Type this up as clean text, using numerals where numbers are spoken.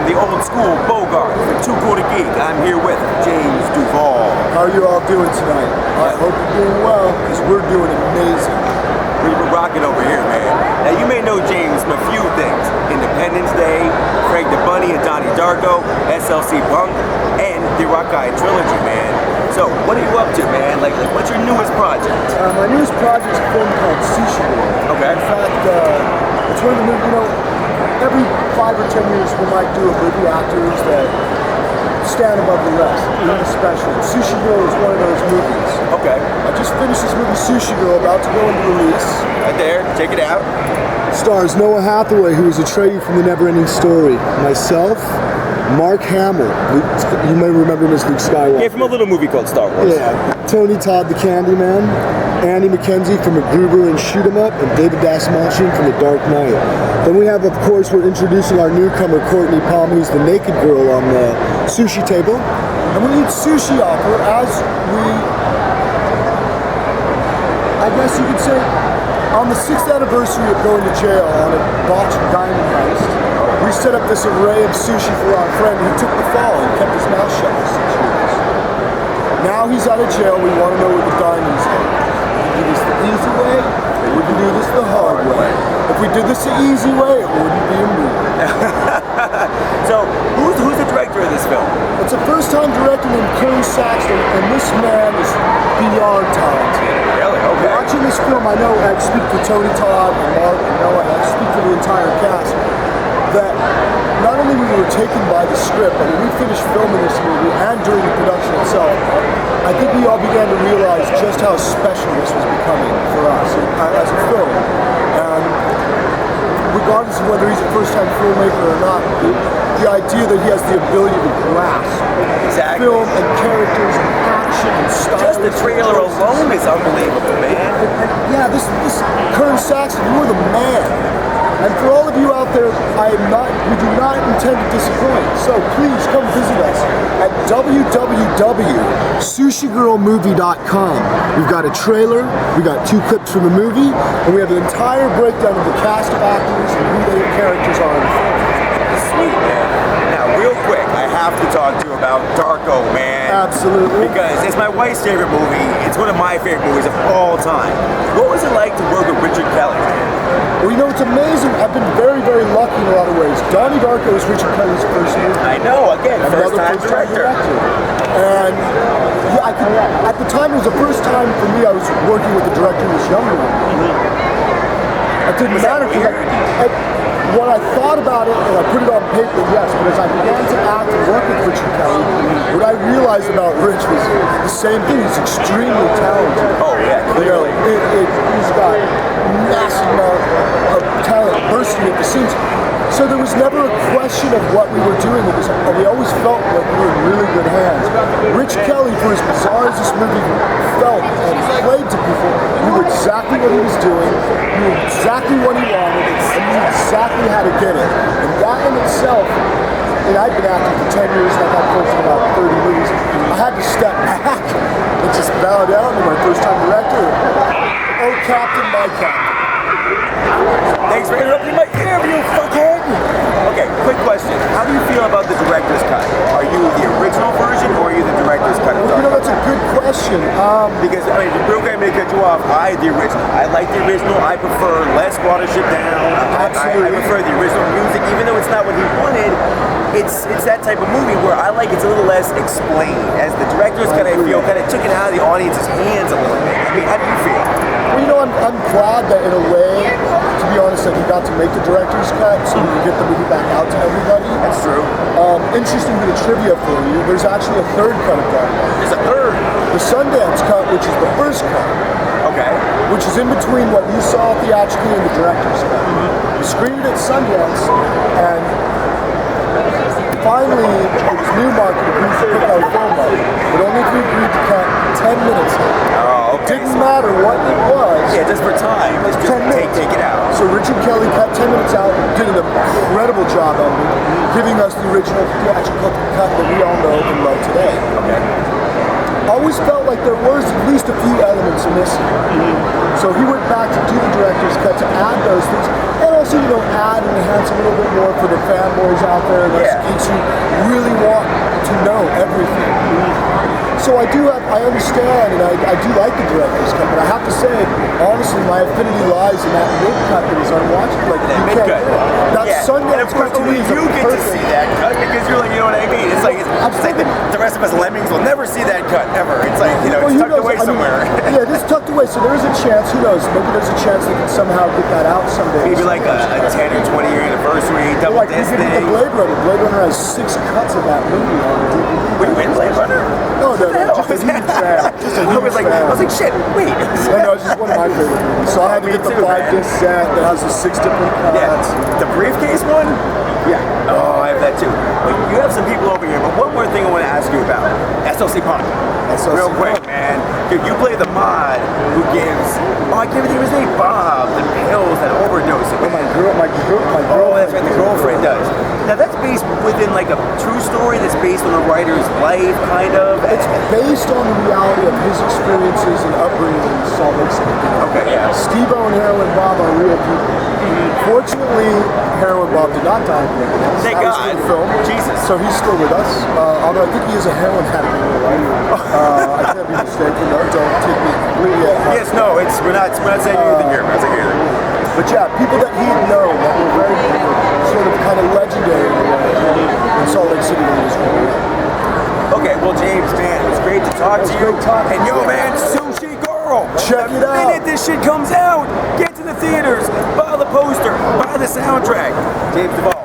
the old school Bogart from Too Cool to Geek. I'm here with James Duval. How are you all doing tonight? I hope you're doing well, because we're doing amazing. We're rocking over here, man. Now you may know James from a few things. Independence Day, Frank the Bunny and Donnie Darko, SLC Punk, and the Rockeye Trilogy, man. So, what are you up to, man? Like what's your newest project? My newest project is a film called Sushi Girl. Okay. In fact, it's one of the movies, every 5 or 10 years we might do a movie actors that stand above the rest, not special. Sushi Girl is one of those movies. Okay. I just finished this movie Sushi Girl, about to go into release. Right there, check it out. Stars Noah Hathaway, who is Atreyu from The Neverending Story. Myself, Mark Hamill, you may remember him as Luke Skywalker. Yeah, from a little movie called Star Wars. Yeah. Tony Todd the Candyman, Andy McKenzie from MacGruber and Shoot 'Em Up, and David Dastmalchian from The Dark Knight. Then we have, of course, we're introducing our newcomer, Courtney Palmer, who's the naked girl on the sushi table. And we eat sushi off her as we, I guess you could say, on the 6th anniversary of going to jail on a botched diamond heist, we set up this array of sushi for our friend who took the fall and kept his mouth shut for 6 years. Now he's out of jail, we want to know where the diamonds are. We can do this the easy way, or we can do this the hard way. If we did this the easy way, it wouldn't be a movie. So, who's the director of this film? It's a first-time director named Kern Saxton, and this man is beyond talented. Really? Okay. Watching this film, I know I speak for Tony Todd and Mark and Noah, and I speak for the entire cast, that not only we were taken by the script, but when we finished filming this movie and during the production itself, I think we all began to realize just how special this was becoming for us as a film. And regardless of whether he's a first-time filmmaker or not, the idea that he has the ability to grasp film and characters and action and style. Just the trailer alone is unbelievable, man. Yeah, this Kern Saxton, you are the man. And for all of you out there, we do not intend to disappoint. So please come visit us at www.sushigirlmovie.com. We've got a trailer, we got 2 clips from the movie, and we have an entire breakdown of the cast of actors and who their characters are in the film. Sweet, man. Now, real quick, I have to talk to you about Darko, man. Absolutely. Because it's my wife's favorite movie. It's one of my favorite movies of all time. What was it like to work with Richard Kelly, man? Well, it's amazing. I've been very, very lucky in a lot of ways. Donnie Darko is Richard Kelly's first movie. I know, again, first-time director. And yeah, at the time, it was the first time for me I was working with a director who was younger than me. It didn't matter because when I thought about it and I put it on paper, yes, but as I began to act and work with Richard Kelly, what I realized about Rich was the same thing. He's extremely talented. Oh, yeah, clearly. He's got massive amount of talent bursting at the seams. So there was never a question of what we were doing. We always felt like we were in really good hands. Rich Kelly, for as bizarre as this movie felt and played to people, knew exactly what he was doing, knew exactly what he wanted, and knew exactly how to get it. And that in itself, and I've been acting for 10 years, and I've had close to about 30 movies, I had to step back and just bow down to my first-time director. Oh, Captain, my Captain. Thanks for interrupting my interview, fuckhead! Okay, quick question. How do you feel about the director's cut? Are you the original version or are you the director's cut of Darko? That's a good question. Because, real quick, I'm going to cut you off. I like the original. I prefer less watership down. Absolutely. I prefer the original music, even though it's not what he wanted. It's that type of movie where I like it's a little less explained. As the director's cut, I feel kind of took it out of the audience's hands a little bit. I mean, how do you feel? Well, I'm glad that in a way, to be honest, that we got to make the director's cut so we could get the movie back out to everybody. That's true. Interesting bit of trivia for you, there's actually a third cut of Darko. There's a third? The Sundance cut, which is the first cut. Okay. Which is in between what you saw theatrically and the director's cut. We screened it at Sundance, and finally, it was Newmarket agreed to pick our film up, but only if we agreed to cut 10 minutes in. Oh, okay. Didn't matter what it was. Yeah, just for time. It's just 10 minutes. take it out. So Richard Kelly cut 10 minutes out, did an incredible job of it, giving us the original theatrical cut that we all know and love today. Okay. Always felt like there was at least a few elements missing. So he went back to do the director's cut to add those things, and also, add and enhance a little bit more for the fanboys out there, those geeks who really want to know everything. So I understand, and I do like the director's cut, but I have to say, honestly, my affinity lies in that mid-cut that is unwatchable. Like, that mid-cut. That Sundance and of course, cut to only me is you get to perfect. see that cut because you're like, you know what I mean? It's like the rest of us lemmings will never see that cut ever. It's like, it's tucked away somewhere. Yeah, it is tucked away, so there is a chance, who knows, maybe there's a chance they can somehow get that out someday. Maybe like a 10 or 20 year anniversary, double like disc we did with thing. the Blade Runner. Blade Runner has 6 cuts of that movie on the DVD. Were you in Blade Runner? No, just a huge fan. Just a huge fan. I was like, shit, wait. No, it's just one of my favorite movies. So I had to get the 5-disc set that has the 6 different cuts. Yeah, the briefcase one? Yeah. Oh, I have that too. But you have some people over here. But one more thing I want to ask you about. SLC Punk. Real quick, man. Dude, you play the mod who gives, I can't remember his name, Bob, the pills that overdose. Oh, my girlfriend. Oh, that's right, the girlfriend does. Now that's based within like a true story that's based on a writer's life, kind of. It's based on the reality of his experiences and upbringing in Salt Lake City. Okay, yeah. Steve-O and Heroin Bob are real people. Fortunately, Heroin Bob did not die. Thank God. In film. Jesus. So he's still with us. Although I think he is a heroin addict in real life. I can't be mistaken. No, don't take me completely at heart. Yes, no, we're not saying anything here. We're not saying anything. But yeah, people that he'd known that were very sort of kind of legendary in Salt Lake City when he was growing up. Okay, well, James, man, it was great to talk to you. Great talking And to yo, you. man, Sushi Girl. Check it out. The minute this shit comes out, get to the theaters, buy the poster, buy the soundtrack. James Duval.